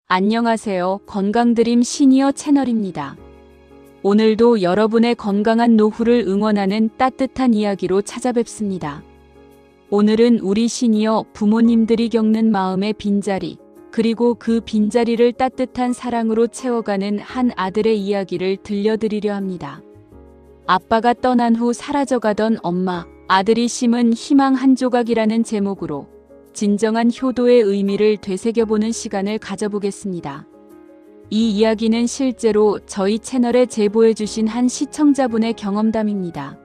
안녕하세요. 건강드림 시니어 채널입니다. 오늘도 여러분의 건강한 노후를 응원하는 따뜻한 이야기로 찾아뵙습니다. 오늘은 우리 시니어 부모님들이 겪는 마음의 빈자리, 그리고 그 빈자리를 따뜻한 사랑으로 채워가는 한 아들의 이야기를 들려드리려 합니다. 아빠가 떠난 후 사라져가던 엄마, 아들이 심은 희망 한 조각이라는 제목으로 진정한 효도의 의미를 되새겨보는 시간을 가져보겠습니다. 이 이야기는 실제로 저희 채널에 제보해주신 한 시청자분의 경험담입니다.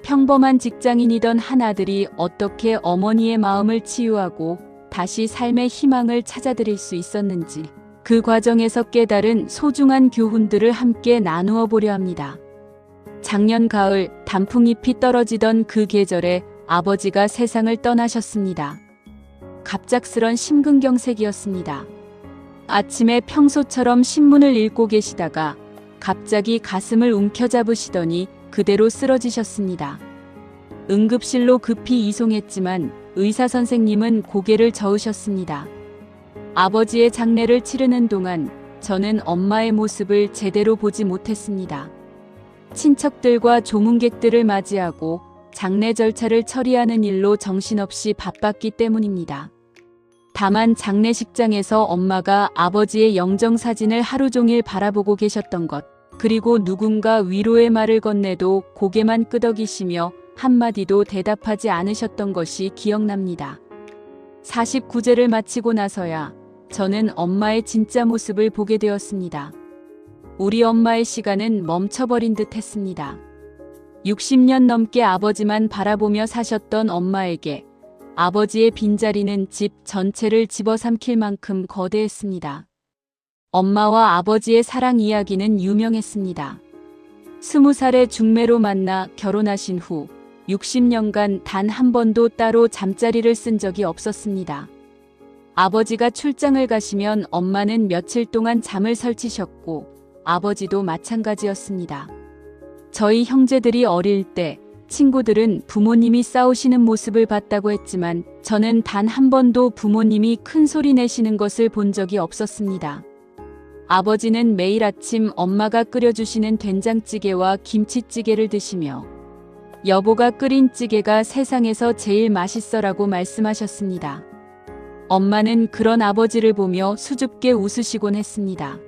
평범한 직장인이던 한 아들이 어떻게 어머니의 마음을 치유하고 다시 삶의 희망을 찾아드릴 수 있었는지, 그 과정에서 깨달은 소중한 교훈들을 함께 나누어 보려 합니다. 작년 가을 단풍잎이 떨어지던 그 계절에 아버지가 세상을 떠나셨습니다. 갑작스런 심근경색이었습니다. 아침에 평소처럼 신문을 읽고 계시다가 갑자기 가슴을 움켜잡으시더니 그대로 쓰러지셨습니다. 응급실로 급히 이송했지만 의사 선생님은 고개를 저으셨습니다. 아버지의 장례를 치르는 동안 저는 엄마의 모습을 제대로 보지 못했습니다. 친척들과 조문객들을 맞이하고 장례 절차를 처리하는 일로 정신없이 바빴기 때문입니다. 다만 장례식장에서 엄마가 아버지의 영정사진을 하루 종일 바라보고 계셨던 것, 그리고 누군가 위로의 말을 건네도 고개만 끄덕이시며 한마디도 대답하지 않으셨던 것이 기억납니다. 49제를 마치고 나서야 저는 엄마의 진짜 모습을 보게 되었습니다. 우리 엄마의 시간은 멈춰버린 듯 했습니다. 60년 넘게 아버지만 바라보며 사셨던 엄마에게 아버지의 빈자리는 집 전체를 집어삼킬 만큼 거대했습니다. 엄마와 아버지의 사랑 이야기는 유명했습니다. 20살에 중매로 만나 결혼하신 후 60년간 단 한 번도 따로 잠자리를 쓴 적이 없었습니다. 아버지가 출장을 가시면 엄마는 며칠 동안 잠을 설치셨고 아버지도 마찬가지였습니다. 저희 형제들이 어릴 때 친구들은 부모님이 싸우시는 모습을 봤다고 했지만 저는 단 한 번도 부모님이 큰 소리 내시는 것을 본 적이 없었습니다. 아버지는 매일 아침 엄마가 끓여주시는 된장찌개와 김치찌개를 드시며 여보가 끓인 찌개가 세상에서 제일 맛있어라고 말씀하셨습니다. 엄마는 그런 아버지를 보며 수줍게 웃으시곤 했습니다.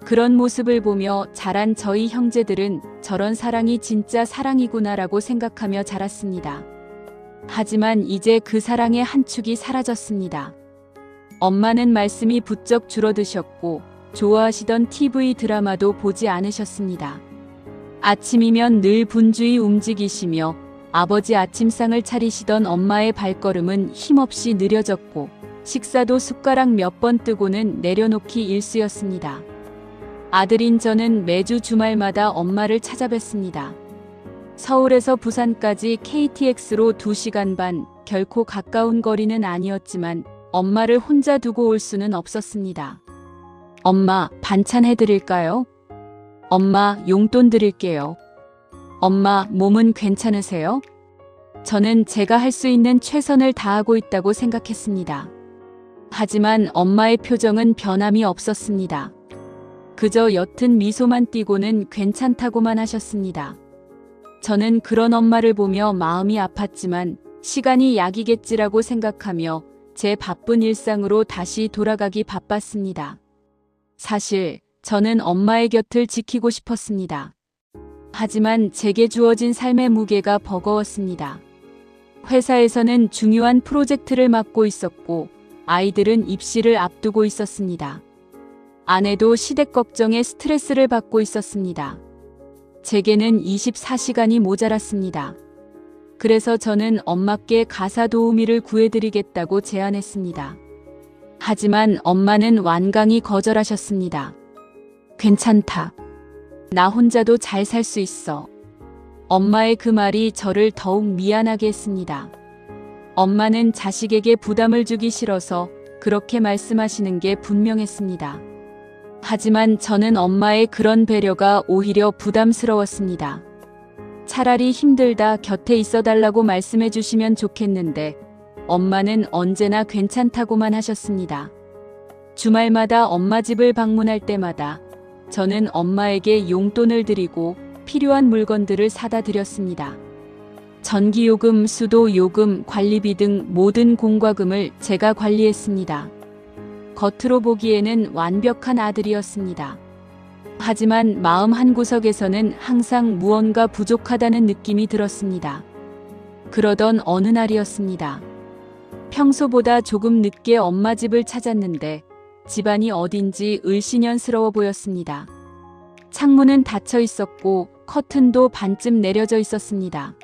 그런 모습을 보며 자란 저희 형제들은 저런 사랑이 진짜 사랑이구나라고 생각하며 자랐습니다. 하지만 이제 그 사랑의 한 축이 사라졌습니다. 엄마는 말씀이 부쩍 줄어드셨고 좋아하시던 TV 드라마도 보지 않으셨습니다. 아침이면 늘 분주히 움직이시며 아버지 아침상을 차리시던 엄마의 발걸음은 힘없이 느려졌고 식사도 숟가락 몇 번 뜨고는 내려놓기 일쑤였습니다. 아들인 저는 매주 주말마다 엄마를 찾아뵀습니다. 서울에서 부산까지 KTX로 2시간 반, 결코 가까운 거리는 아니었지만 엄마를 혼자 두고 올 수는 없었습니다. 엄마, 반찬 해드릴까요? 엄마, 용돈 드릴게요. 엄마, 몸은 괜찮으세요? 저는 제가 할 수 있는 최선을 다하고 있다고 생각했습니다. 하지만 엄마의 표정은 변함이 없었습니다. 그저 옅은 미소만 띠고는 괜찮다고만 하셨습니다. 저는 그런 엄마를 보며 마음이 아팠지만 시간이 약이겠지라고 생각하며 제 바쁜 일상으로 다시 돌아가기 바빴습니다. 사실 저는 엄마의 곁을 지키고 싶었습니다. 하지만 제게 주어진 삶의 무게가 버거웠습니다. 회사에서는 중요한 프로젝트를 맡고 있었고 아이들은 입시를 앞두고 있었습니다. 아내도 시댁 걱정에 스트레스를 받고 있었습니다. 제게는 24시간이 모자랐습니다. 그래서 저는 엄마께 가사 도우미를 구해드리겠다고 제안했습니다. 하지만 엄마는 완강히 거절하셨습니다. 괜찮다. 나 혼자도 잘 살 수 있어. 엄마의 그 말이 저를 더욱 미안하게 했습니다. 엄마는 자식에게 부담을 주기 싫어서 그렇게 말씀하시는 게 분명했습니다. 하지만 저는 엄마의 그런 배려가 오히려 부담스러웠습니다. 차라리 힘들다 곁에 있어달라고 말씀해 주시면 좋겠는데 엄마는 언제나 괜찮다고만 하셨습니다. 주말마다 엄마 집을 방문할 때마다 저는 엄마에게 용돈을 드리고 필요한 물건들을 사다 드렸습니다. 전기요금, 수도요금, 관리비 등 모든 공과금을 제가 관리했습니다. 겉으로 보기에는 완벽한 아들이었습니다. 하지만 마음 한구석에서는 항상 무언가 부족하다는 느낌이 들었습니다. 그러던 어느 날이었습니다. 평소보다 조금 늦게 엄마 집을 찾았는데 집안이 어딘지 을씨년스러워 보였습니다. 창문은 닫혀 있었고 커튼도 반쯤 내려져 있었습니다.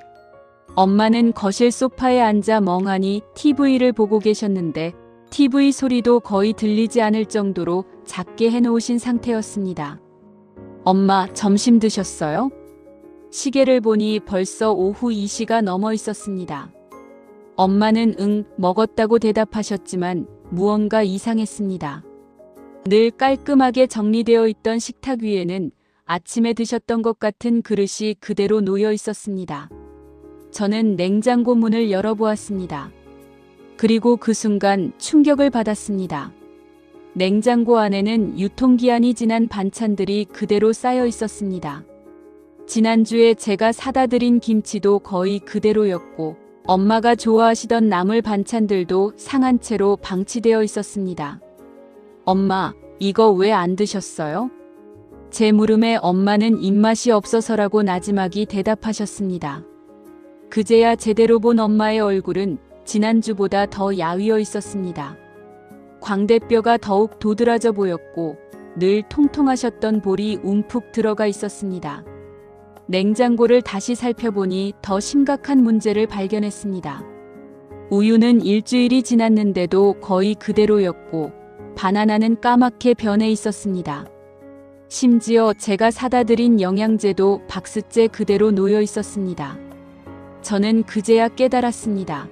엄마는 거실 소파에 앉아 멍하니 TV를 보고 계셨는데 TV 소리도 거의 들리지 않을 정도로 작게 해놓으신 상태였습니다. 엄마, 점심 드셨어요? 시계를 보니 벌써 오후 2시가 넘어 있었습니다. 엄마는 응, 먹었다고 대답하셨지만 무언가 이상했습니다. 늘 깔끔하게 정리되어 있던 식탁 위에는 아침에 드셨던 것 같은 그릇이 그대로 놓여 있었습니다. 저는 냉장고 문을 열어보았습니다. 그리고 그 순간 충격을 받았습니다. 냉장고 안에는 유통기한이 지난 반찬들이 그대로 쌓여 있었습니다. 지난주에 제가 사다 드린 김치도 거의 그대로였고 엄마가 좋아하시던 나물 반찬들도 상한 채로 방치되어 있었습니다. 엄마, 이거 왜 안 드셨어요? 제 물음에 엄마는 입맛이 없어서라고 나지막이 대답하셨습니다. 그제야 제대로 본 엄마의 얼굴은 지난주보다 더 야위어 있었습니다. 광대뼈가 더욱 도드라져 보였고 늘 통통하셨던 볼이 움푹 들어가 있었습니다. 냉장고를 다시 살펴보니 더 심각한 문제를 발견했습니다. 우유는 일주일이 지났는데도 거의 그대로였고 바나나는 까맣게 변해 있었습니다. 심지어 제가 사다 드린 영양제도 박스째 그대로 놓여 있었습니다. 저는 그제야 깨달았습니다.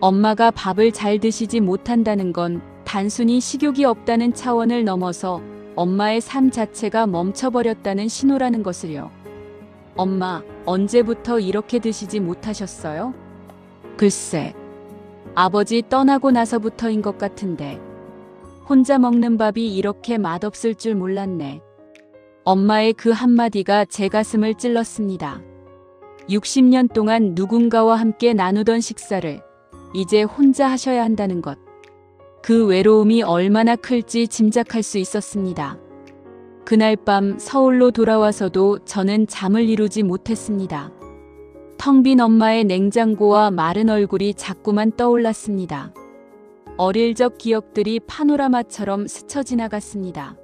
엄마가 밥을 잘 드시지 못한다는 건 단순히 식욕이 없다는 차원을 넘어서 엄마의 삶 자체가 멈춰버렸다는 신호라는 것을요. 엄마, 언제부터 이렇게 드시지 못하셨어요? 글쎄, 아버지 떠나고 나서부터인 것 같은데 혼자 먹는 밥이 이렇게 맛없을 줄 몰랐네. 엄마의 그 한마디가 제 가슴을 찔렀습니다. 60년 동안 누군가와 함께 나누던 식사를 이제 혼자 하셔야 한다는 것. 그 외로움이 얼마나 클지 짐작할 수 있었습니다. 그날 밤 서울로 돌아와서도 저는 잠을 이루지 못했습니다. 텅 빈 엄마의 냉장고와 마른 얼굴이 자꾸만 떠올랐습니다. 어릴 적 기억들이 파노라마처럼 스쳐 지나갔습니다.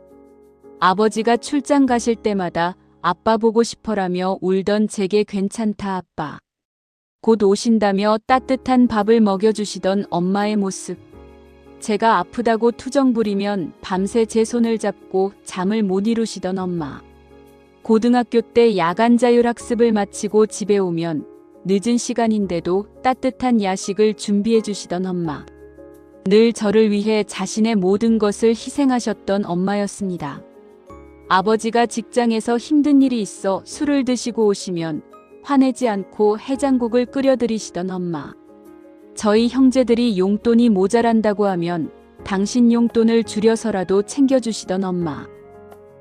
아버지가 출장 가실 때마다 아빠 보고 싶어라며 울던 제게 괜찮다 아빠. 곧 오신다며 따뜻한 밥을 먹여주시던 엄마의 모습. 제가 아프다고 투정 부리면 밤새 제 손을 잡고 잠을 못 이루시던 엄마. 고등학교 때 야간 자율학습을 마치고 집에 오면 늦은 시간인데도 따뜻한 야식을 준비해 주시던 엄마. 늘 저를 위해 자신의 모든 것을 희생하셨던 엄마였습니다. 아버지가 직장에서 힘든 일이 있어 술을 드시고 오시면 화내지 않고 해장국을 끓여드리시던 엄마. 저희 형제들이 용돈이 모자란다고 하면 당신 용돈을 줄여서라도 챙겨주시던 엄마.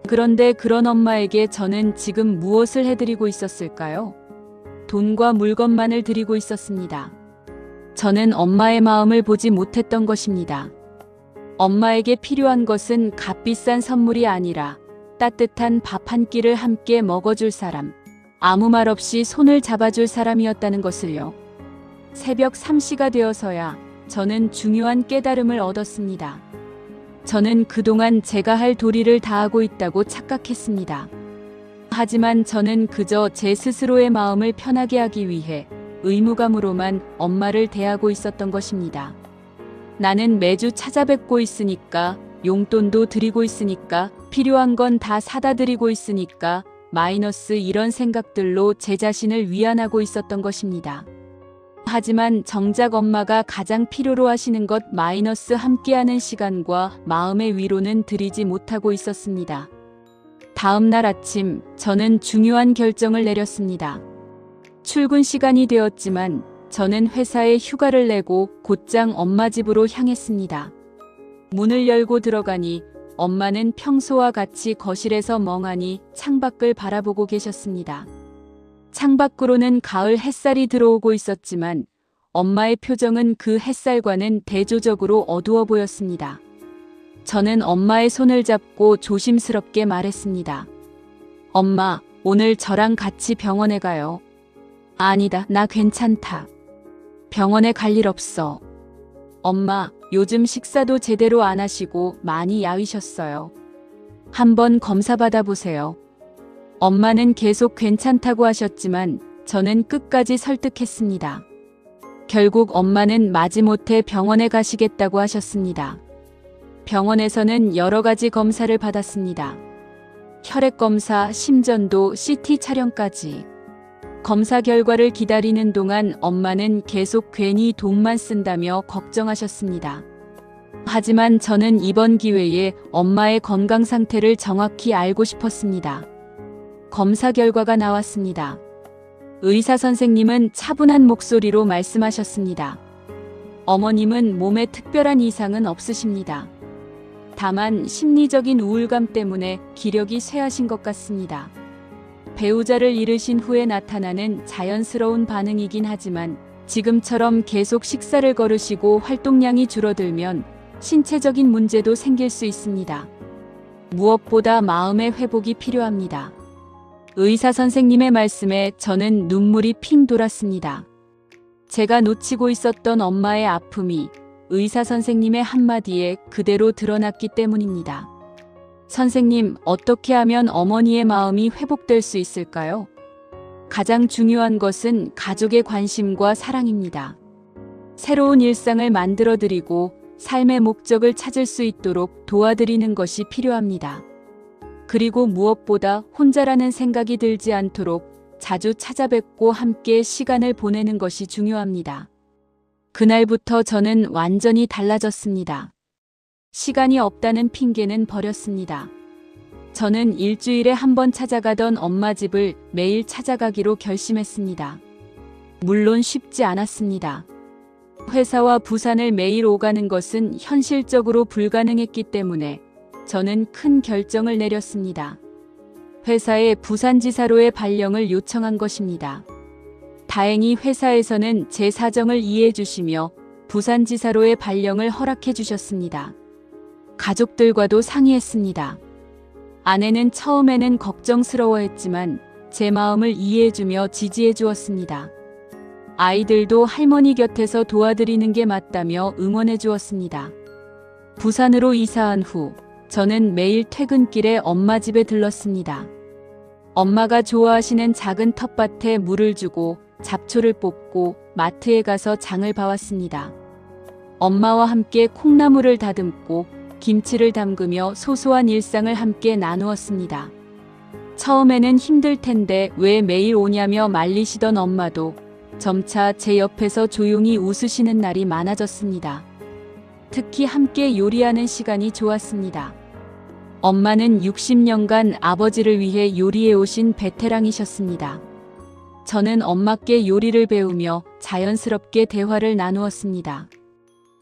그런데 그런 엄마에게 저는 지금 무엇을 해드리고 있었을까요? 돈과 물건만을 드리고 있었습니다. 저는 엄마의 마음을 보지 못했던 것입니다. 엄마에게 필요한 것은 값비싼 선물이 아니라 따뜻한 밥 한 끼를 함께 먹어줄 사람, 아무 말 없이 손을 잡아줄 사람이었다는 것을요. 새벽 3시가 되어서야 저는 중요한 깨달음을 얻었습니다. 저는 그동안 제가 할 도리를 다하고 있다고 착각했습니다. 하지만 저는 그저 제 스스로의 마음을 편하게 하기 위해 의무감으로만 엄마를 대하고 있었던 것입니다. 나는 매주 찾아뵙고 있으니까, 용돈도 드리고 있으니까, 필요한 건 다 사다 드리고 있으니까, 마이너스 이런 생각들로 제 자신을 위안하고 있었던 것입니다. 하지만 정작 엄마가 가장 필요로 하시는 것 마이너스 함께하는 시간과 마음의 위로는 드리지 못하고 있었습니다. 다음 날 아침 저는 중요한 결정을 내렸습니다. 출근 시간이 되었지만 저는 회사에 휴가를 내고 곧장 엄마 집으로 향했습니다. 문을 열고 들어가니 엄마는 평소와 같이 거실에서 멍하니 창밖을 바라보고 계셨습니다. 창밖으로는 가을 햇살이 들어오고 있었지만 엄마의 표정은 그 햇살과는 대조적으로 어두워 보였습니다. 저는 엄마의 손을 잡고 조심스럽게 말했습니다. 엄마, 오늘 저랑 같이 병원에 가요. 아니다, 나 괜찮다. 병원에 갈 일 없어. 엄마, 요즘 식사도 제대로 안 하시고 많이 야위셨어요. 한번 검사 받아보세요. 엄마는 계속 괜찮다고 하셨지만 저는 끝까지 설득했습니다. 결국 엄마는 마지못해 병원에 가시겠다고 하셨습니다. 병원에서는 여러 가지 검사를 받았습니다. 혈액 검사, 심전도, CT 촬영까지. 검사 결과를 기다리는 동안 엄마는 계속 괜히 돈만 쓴다며 걱정하셨습니다. 하지만 저는 이번 기회에 엄마의 건강 상태를 정확히 알고 싶었습니다. 검사 결과가 나왔습니다. 의사 선생님은 차분한 목소리로 말씀하셨습니다. 어머님은 몸에 특별한 이상은 없으십니다. 다만 심리적인 우울감 때문에 기력이 쇠하신 것 같습니다. 배우자를 잃으신 후에 나타나는 자연스러운 반응이긴 하지만 지금처럼 계속 식사를 거르시고 활동량이 줄어들면 신체적인 문제도 생길 수 있습니다. 무엇보다 마음의 회복이 필요합니다. 의사 선생님의 말씀에 저는 눈물이 핑 돌았습니다. 제가 놓치고 있었던 엄마의 아픔이 의사 선생님의 한마디에 그대로 드러났기 때문입니다. 선생님, 어떻게 하면 어머니의 마음이 회복될 수 있을까요? 가장 중요한 것은 가족의 관심과 사랑입니다. 새로운 일상을 만들어드리고 삶의 목적을 찾을 수 있도록 도와드리는 것이 필요합니다. 그리고 무엇보다 혼자라는 생각이 들지 않도록 자주 찾아뵙고 함께 시간을 보내는 것이 중요합니다. 그날부터 저는 완전히 달라졌습니다. 시간이 없다는 핑계는 버렸습니다. 저는 일주일에 한 번 찾아가던 엄마 집을 매일 찾아가기로 결심했습니다. 물론 쉽지 않았습니다. 회사와 부산을 매일 오가는 것은 현실적으로 불가능했기 때문에 저는 큰 결정을 내렸습니다. 회사에 부산지사로의 발령을 요청한 것입니다. 다행히 회사에서는 제 사정을 이해해 주시며 부산지사로의 발령을 허락해 주셨습니다. 가족들과도 상의했습니다. 아내는 처음에는 걱정스러워했지만 제 마음을 이해해주며 지지해 주었습니다. 아이들도 할머니 곁에서 도와드리는 게 맞다며 응원해 주었습니다. 부산으로 이사한 후 저는 매일 퇴근길에 엄마 집에 들렀습니다. 엄마가 좋아하시는 작은 텃밭에 물을 주고 잡초를 뽑고 마트에 가서 장을 봐왔습니다. 엄마와 함께 콩나물을 다듬고 김치를 담그며 소소한 일상을 함께 나누었습니다. 처음에는 힘들 텐데 왜 매일 오냐며 말리시던 엄마도 점차 제 옆에서 조용히 웃으시는 날이 많아졌습니다. 특히 함께 요리하는 시간이 좋았습니다. 엄마는 60년간 아버지를 위해 요리해 오신 베테랑이셨습니다. 저는 엄마께 요리를 배우며 자연스럽게 대화를 나누었습니다.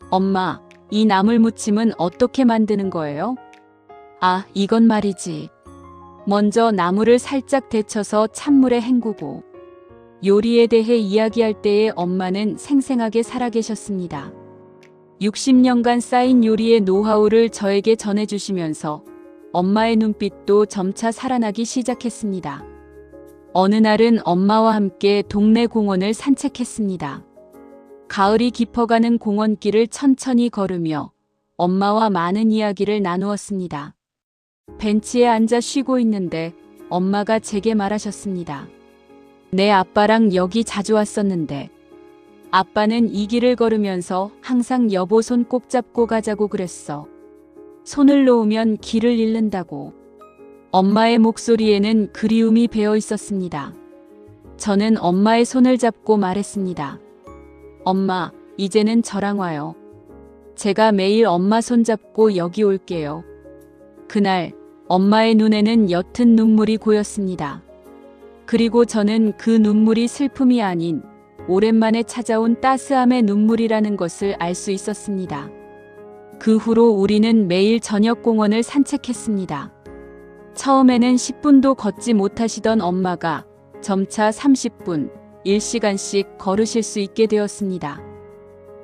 엄마, 이 나물 무침은 어떻게 만드는 거예요? 아, 이건 말이지. 먼저 나물을 살짝 데쳐서 찬물에 헹구고. 요리에 대해 이야기할 때에 엄마는 생생하게 살아계셨습니다. 60년간 쌓인 요리의 노하우를 저에게 전해주시면서 엄마의 눈빛도 점차 살아나기 시작했습니다. 어느 날은 엄마와 함께 동네 공원을 산책했습니다. 가을이 깊어가는 공원길을 천천히 걸으며 엄마와 많은 이야기를 나누었습니다. 벤치에 앉아 쉬고 있는데 엄마가 제게 말하셨습니다. 내 아빠랑 여기 자주 왔었는데 아빠는 이 길을 걸으면서 항상 여보 손 꼭 잡고 가자고 그랬어. 손을 놓으면 길을 잃는다고. 엄마의 목소리에는 그리움이 배어 있었습니다. 저는 엄마의 손을 잡고 말했습니다. 엄마, 이제는 저랑 와요. 제가 매일 엄마 손 잡고 여기 올게요. 그날 엄마의 눈에는 옅은 눈물이 고였습니다. 그리고 저는 그 눈물이 슬픔이 아닌 오랜만에 찾아온 따스함의 눈물이라는 것을 알 수 있었습니다. 그 후로 우리는 매일 저녁 공원을 산책했습니다. 처음에는 10분도 걷지 못하시던 엄마가 점차 30분, 1시간씩 걸으실 수 있게 되었습니다.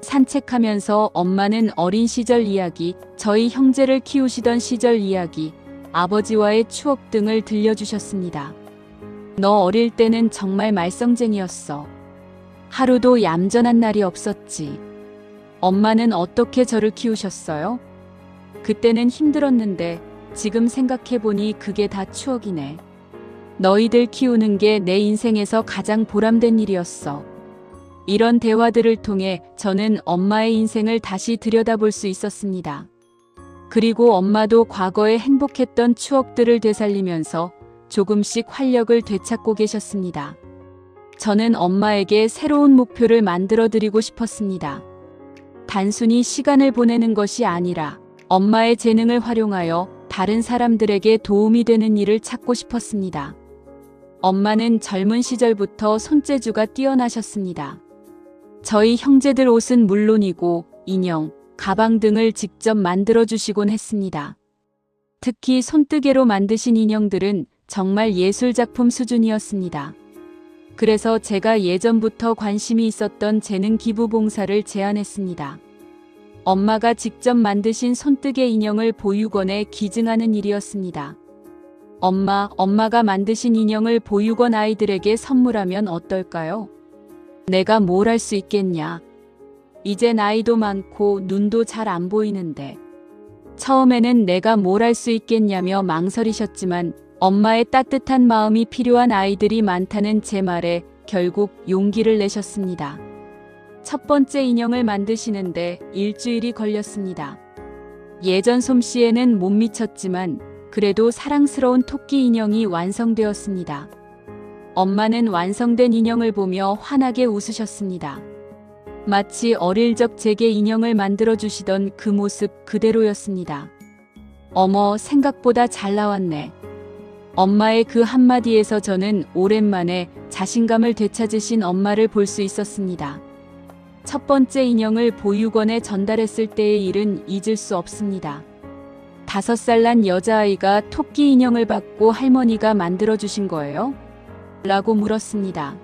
산책하면서 엄마는 어린 시절 이야기, 저희 형제를 키우시던 시절 이야기, 아버지와의 추억 등을 들려주셨습니다. 너 어릴 때는 정말 말썽쟁이였어. 하루도 얌전한 날이 없었지. 엄마는 어떻게 저를 키우셨어요? 그때는 힘들었는데 지금 생각해보니 그게 다 추억이네. 너희들 키우는 게 내 인생에서 가장 보람된 일이었어. 이런 대화들을 통해 저는 엄마의 인생을 다시 들여다볼 수 있었습니다. 그리고 엄마도 과거에 행복했던 추억들을 되살리면서 조금씩 활력을 되찾고 계셨습니다. 저는 엄마에게 새로운 목표를 만들어 드리고 싶었습니다. 단순히 시간을 보내는 것이 아니라 엄마의 재능을 활용하여 다른 사람들에게 도움이 되는 일을 찾고 싶었습니다. 엄마는 젊은 시절부터 손재주가 뛰어나셨습니다. 저희 형제들 옷은 물론이고 인형, 가방 등을 직접 만들어주시곤 했습니다. 특히 손뜨개로 만드신 인형들은 정말 예술작품 수준이었습니다. 그래서 제가 예전부터 관심이 있었던 재능 기부 봉사를 제안했습니다. 엄마가 직접 만드신 손뜨개 인형을 보육원에 기증하는 일이었습니다. 엄마가 만드신 인형을 보육원 아이들에게 선물하면 어떨까요? 내가 뭘 할 수 있겠냐? 이제 나이도 많고 눈도 잘 안 보이는데. 처음에는 내가 뭘 할 수 있겠냐며 망설이셨지만 엄마의 따뜻한 마음이 필요한 아이들이 많다는 제 말에 결국 용기를 내셨습니다. 첫 번째 인형을 만드시는데 일주일이 걸렸습니다. 예전 솜씨에는 못 미쳤지만 그래도 사랑스러운 토끼 인형이 완성되었습니다. 엄마는 완성된 인형을 보며 환하게 웃으셨습니다. 마치 어릴 적 제게 인형을 만들어주시던 그 모습 그대로였습니다. 어머, 생각보다 잘 나왔네. 엄마의 그 한마디에서 저는 오랜만에 자신감을 되찾으신 엄마를 볼 수 있었습니다. 첫 번째 인형을 보육원에 전달했을 때의 일은 잊을 수 없습니다. 5살 난 여자아이가 토끼 인형을 받고 할머니가 만들어주신 거예요? 라고 물었습니다.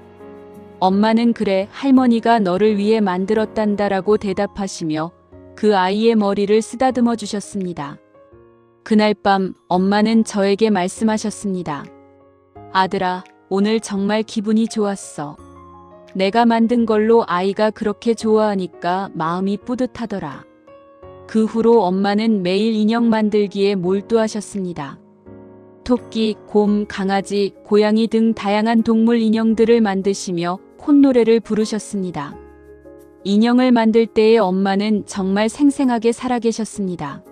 엄마는 그래, 할머니가 너를 위해 만들었단다라고 대답하시며 그 아이의 머리를 쓰다듬어 주셨습니다. 그날 밤 엄마는 저에게 말씀하셨습니다. 아들아, 오늘 정말 기분이 좋았어. 내가 만든 걸로 아이가 그렇게 좋아하니까 마음이 뿌듯하더라. 그 후로 엄마는 매일 인형 만들기에 몰두하셨습니다. 토끼, 곰, 강아지, 고양이 등 다양한 동물 인형들을 만드시며 콧노래를 부르셨습니다. 인형을 만들 때의 엄마는 정말 생생하게 살아계셨습니다.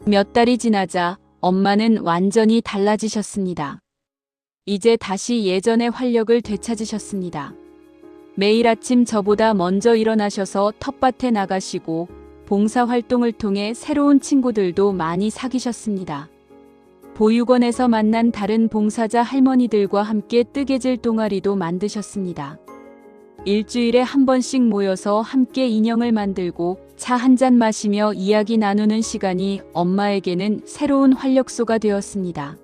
몇 달이 지나자 엄마는 완전히 달라지셨습니다. 이제 다시 예전의 활력을 되찾으셨습니다. 매일 아침 저보다 먼저 일어나셔서 텃밭에 나가시고 봉사활동을 통해 새로운 친구들도 많이 사귀셨습니다. 보육원에서 만난 다른 봉사자 할머니들과 함께 뜨개질 동아리도 만드셨습니다. 일주일에 한 번씩 모여서 함께 인형을 만들고 차 한 잔 마시며 이야기 나누는 시간이 엄마에게는 새로운 활력소가 되었습니다.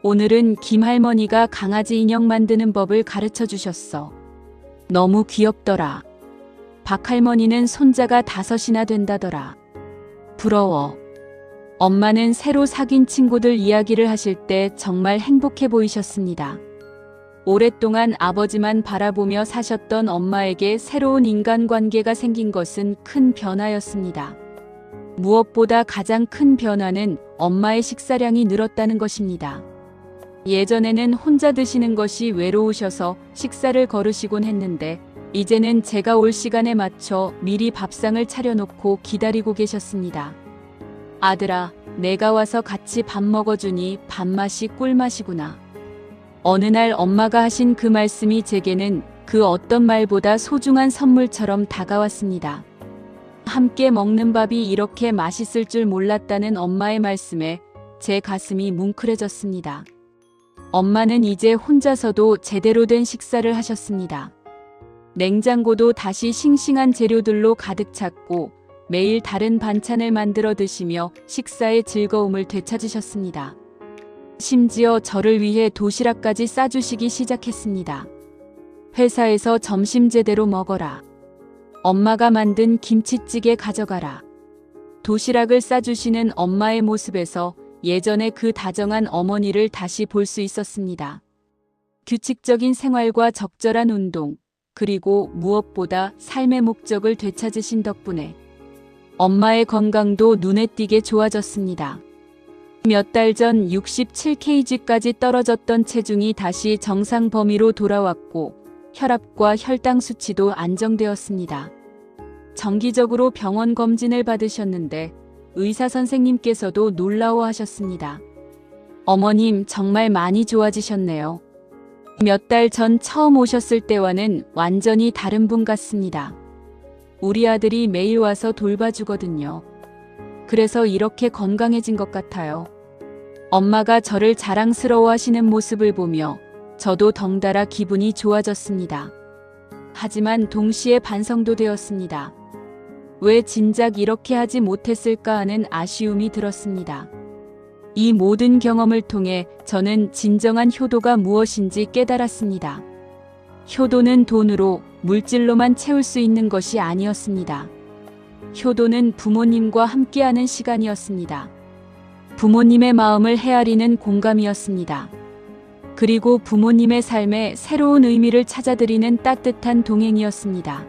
오늘은 김할머니가 강아지 인형 만드는 법을 가르쳐 주셨어. 너무 귀엽더라. 박할머니는 손자가 5이나 된다더라. 부러워. 엄마는 새로 사귄 친구들 이야기를 하실 때 정말 행복해 보이셨습니다. 오랫동안 아버지만 바라보며 사셨던 엄마에게 새로운 인간관계가 생긴 것은 큰 변화였습니다. 무엇보다 가장 큰 변화는 엄마의 식사량이 늘었다는 것입니다. 예전에는 혼자 드시는 것이 외로우셔서 식사를 거르시곤 했는데 이제는 제가 올 시간에 맞춰 미리 밥상을 차려놓고 기다리고 계셨습니다. 아들아, 내가 와서 같이 밥 먹어주니 밥맛이 꿀맛이구나. 어느 날 엄마가 하신 그 말씀이 제게는 그 어떤 말보다 소중한 선물처럼 다가왔습니다. 함께 먹는 밥이 이렇게 맛있을 줄 몰랐다는 엄마의 말씀에 제 가슴이 뭉클해졌습니다. 엄마는 이제 혼자서도 제대로 된 식사를 하셨습니다. 냉장고도 다시 싱싱한 재료들로 가득 찼고 매일 다른 반찬을 만들어 드시며 식사의 즐거움을 되찾으셨습니다. 심지어 저를 위해 도시락까지 싸주시기 시작했습니다. 회사에서 점심 제대로 먹어라. 엄마가 만든 김치찌개 가져가라. 도시락을 싸주시는 엄마의 모습에서 예전의 그 다정한 어머니를 다시 볼 수 있었습니다. 규칙적인 생활과 적절한 운동, 그리고 무엇보다 삶의 목적을 되찾으신 덕분에 엄마의 건강도 눈에 띄게 좋아졌습니다. 몇 달 전 67kg까지 떨어졌던 체중이 다시 정상 범위로 돌아왔고 혈압과 혈당 수치도 안정되었습니다. 정기적으로 병원 검진을 받으셨는데 의사 선생님께서도 놀라워하셨습니다. 어머님 정말 많이 좋아지셨네요. 몇 달 전 처음 오셨을 때와는 완전히 다른 분 같습니다. 우리 아들이 매일 와서 돌봐주거든요. 그래서 이렇게 건강해진 것 같아요. 엄마가 저를 자랑스러워하시는 모습을 보며 저도 덩달아 기분이 좋아졌습니다. 하지만 동시에 반성도 되었습니다. 왜 진작 이렇게 하지 못했을까 하는 아쉬움이 들었습니다. 이 모든 경험을 통해 저는 진정한 효도가 무엇인지 깨달았습니다. 효도는 돈으로, 물질로만 채울 수 있는 것이 아니었습니다. 효도는 부모님과 함께하는 시간이었습니다. 부모님의 마음을 헤아리는 공감이었습니다. 그리고 부모님의 삶에 새로운 의미를 찾아드리는 따뜻한 동행이었습니다.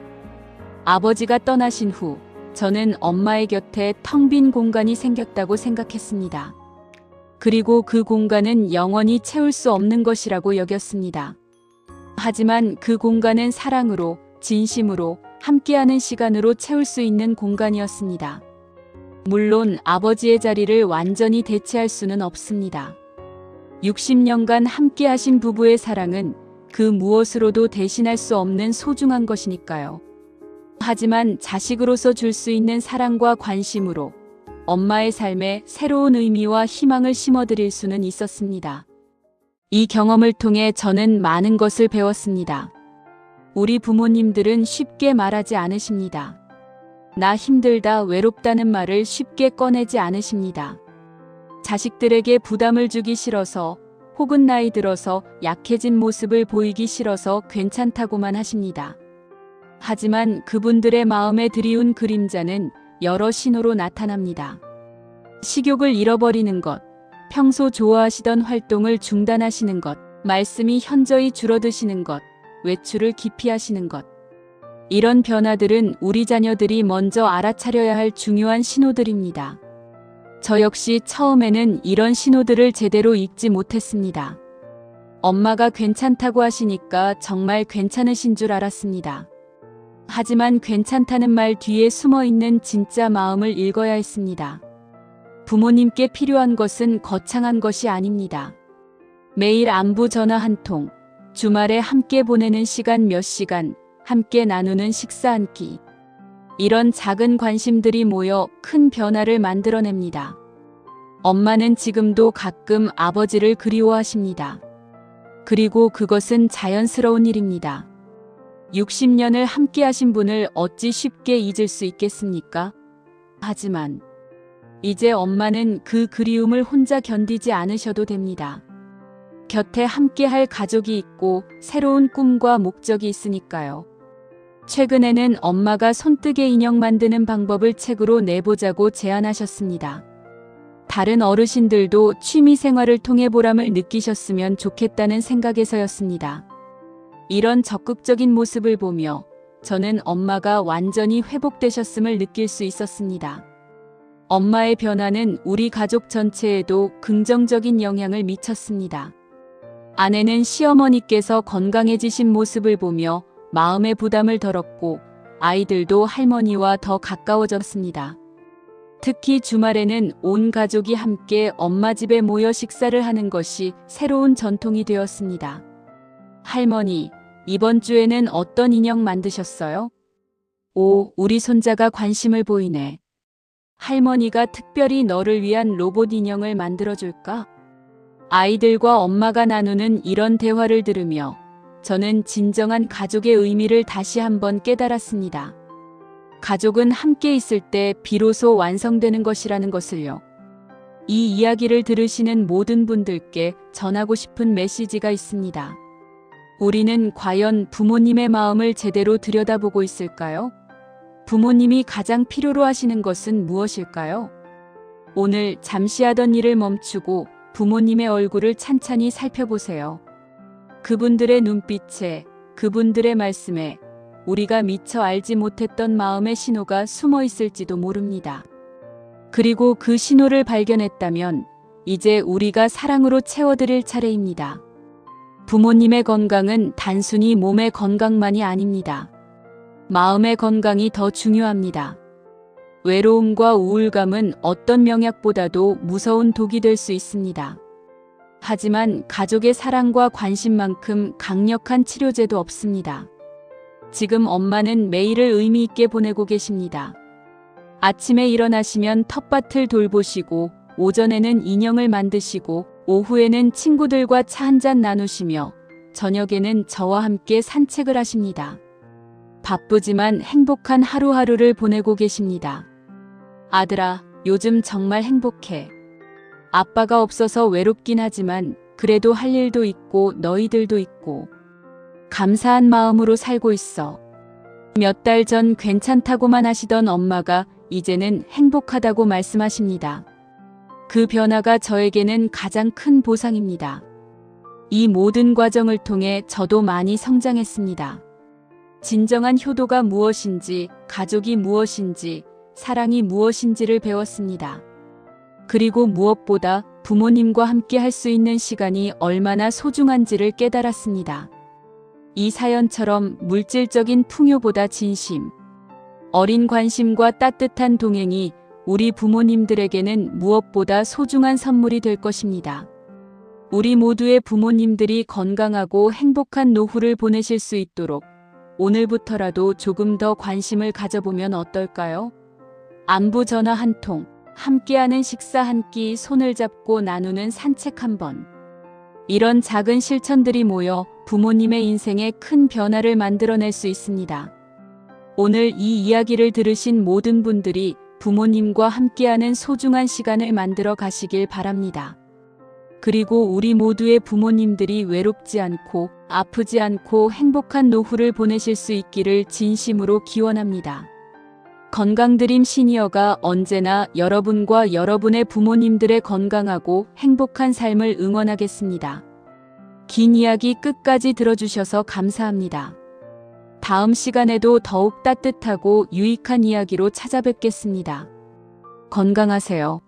아버지가 떠나신 후 저는 엄마의 곁에 텅 빈 공간이 생겼다고 생각했습니다. 그리고 그 공간은 영원히 채울 수 없는 것이라고 여겼습니다. 하지만 그 공간은 사랑으로, 진심으로, 함께하는 시간으로 채울 수 있는 공간이었습니다. 물론 아버지의 자리를 완전히 대체할 수는 없습니다. 60년간 함께하신 부부의 사랑은 그 무엇으로도 대신할 수 없는 소중한 것이니까요. 하지만 자식으로서 줄 수 있는 사랑과 관심으로 엄마의 삶에 새로운 의미와 희망을 심어드릴 수는 있었습니다. 이 경험을 통해 저는 많은 것을 배웠습니다. 우리 부모님들은 쉽게 말하지 않으십니다. 나 힘들다, 외롭다는 말을 쉽게 꺼내지 않으십니다. 자식들에게 부담을 주기 싫어서 혹은 나이 들어서 약해진 모습을 보이기 싫어서 괜찮다고만 하십니다. 하지만 그분들의 마음에 드리운 그림자는 여러 신호로 나타납니다. 식욕을 잃어버리는 것, 평소 좋아하시던 활동을 중단하시는 것, 말씀이 현저히 줄어드시는 것, 외출을 기피하시는 것. 이런 변화들은 우리 자녀들이 먼저 알아차려야 할 중요한 신호들입니다. 저 역시 처음에는 이런 신호들을 제대로 읽지 못했습니다. 엄마가 괜찮다고 하시니까 정말 괜찮으신 줄 알았습니다. 하지만 괜찮다는 말 뒤에 숨어 있는 진짜 마음을 읽어야 했습니다. 부모님께 필요한 것은 거창한 것이 아닙니다. 매일 안부 전화 한 통, 주말에 함께 보내는 시간 몇 시간, 함께 나누는 식사 한 끼. 이런 작은 관심들이 모여 큰 변화를 만들어냅니다. 엄마는 지금도 가끔 아버지를 그리워하십니다. 그리고 그것은 자연스러운 일입니다. 60년을 함께하신 분을 어찌 쉽게 잊을 수 있겠습니까? 하지만 이제 엄마는 그 그리움을 혼자 견디지 않으셔도 됩니다. 곁에 함께할 가족이 있고 새로운 꿈과 목적이 있으니까요. 최근에는 엄마가 손뜨개 인형 만드는 방법을 책으로 내보자고 제안하셨습니다. 다른 어르신들도 취미 생활을 통해 보람을 느끼셨으면 좋겠다는 생각에서였습니다. 이런 적극적인 모습을 보며 저는 엄마가 완전히 회복되셨음을 느낄 수 있었습니다. 엄마의 변화는 우리 가족 전체에도 긍정적인 영향을 미쳤습니다. 아내는 시어머니께서 건강해지신 모습을 보며 마음의 부담을 덜었고 아이들도 할머니와 더 가까워졌습니다. 특히 주말에는 온 가족이 함께 엄마 집에 모여 식사를 하는 것이 새로운 전통이 되었습니다. 할머니, 이번 주에는 어떤 인형 만드셨어요? 오, 우리 손자가 관심을 보이네. 할머니가 특별히 너를 위한 로봇 인형을 만들어줄까? 아이들과 엄마가 나누는 이런 대화를 들으며 저는 진정한 가족의 의미를 다시 한번 깨달았습니다. 가족은 함께 있을 때 비로소 완성되는 것이라는 것을요. 이 이야기를 들으시는 모든 분들께 전하고 싶은 메시지가 있습니다. 우리는 과연 부모님의 마음을 제대로 들여다보고 있을까요? 부모님이 가장 필요로 하시는 것은 무엇일까요? 오늘 잠시 하던 일을 멈추고 부모님의 얼굴을 찬찬히 살펴보세요. 그분들의 눈빛에, 그분들의 말씀에 우리가 미처 알지 못했던 마음의 신호가 숨어 있을지도 모릅니다. 그리고 그 신호를 발견했다면 이제 우리가 사랑으로 채워드릴 차례입니다. 부모님의 건강은 단순히 몸의 건강만이 아닙니다. 마음의 건강이 더 중요합니다. 외로움과 우울감은 어떤 명약보다도 무서운 독이 될 수 있습니다. 하지만 가족의 사랑과 관심만큼 강력한 치료제도 없습니다. 지금 엄마는 매일을 의미 있게 보내고 계십니다. 아침에 일어나시면 텃밭을 돌보시고, 오전에는 인형을 만드시고, 오후에는 친구들과 차 한잔 나누시며, 저녁에는 저와 함께 산책을 하십니다. 바쁘지만 행복한 하루하루를 보내고 계십니다. 아들아, 요즘 정말 행복해. 아빠가 없어서 외롭긴 하지만 그래도 할 일도 있고 너희들도 있고 감사한 마음으로 살고 있어. 몇 달 전 괜찮다고만 하시던 엄마가 이제는 행복하다고 말씀하십니다. 그 변화가 저에게는 가장 큰 보상입니다. 이 모든 과정을 통해 저도 많이 성장했습니다. 진정한 효도가 무엇인지, 가족이 무엇인지, 사랑이 무엇인지를 배웠습니다. 그리고 무엇보다 부모님과 함께 할 수 있는 시간이 얼마나 소중한지를 깨달았습니다. 이 사연처럼 물질적인 풍요보다 진심, 어린 관심과 따뜻한 동행이 우리 부모님들에게는 무엇보다 소중한 선물이 될 것입니다. 우리 모두의 부모님들이 건강하고 행복한 노후를 보내실 수 있도록 오늘부터라도 조금 더 관심을 가져보면 어떨까요? 안부 전화 한 통, 함께하는 식사 한 끼, 손을 잡고 나누는 산책 한 번. 이런 작은 실천들이 모여 부모님의 인생에 큰 변화를 만들어낼 수 있습니다. 오늘 이 이야기를 들으신 모든 분들이 부모님과 함께하는 소중한 시간을 만들어 가시길 바랍니다. 그리고 우리 모두의 부모님들이 외롭지 않고 아프지 않고 행복한 노후를 보내실 수 있기를 진심으로 기원합니다. 건강드림 시니어가 언제나 여러분과 여러분의 부모님들의 건강하고 행복한 삶을 응원하겠습니다. 긴 이야기 끝까지 들어주셔서 감사합니다. 다음 시간에도 더욱 따뜻하고 유익한 이야기로 찾아뵙겠습니다. 건강하세요.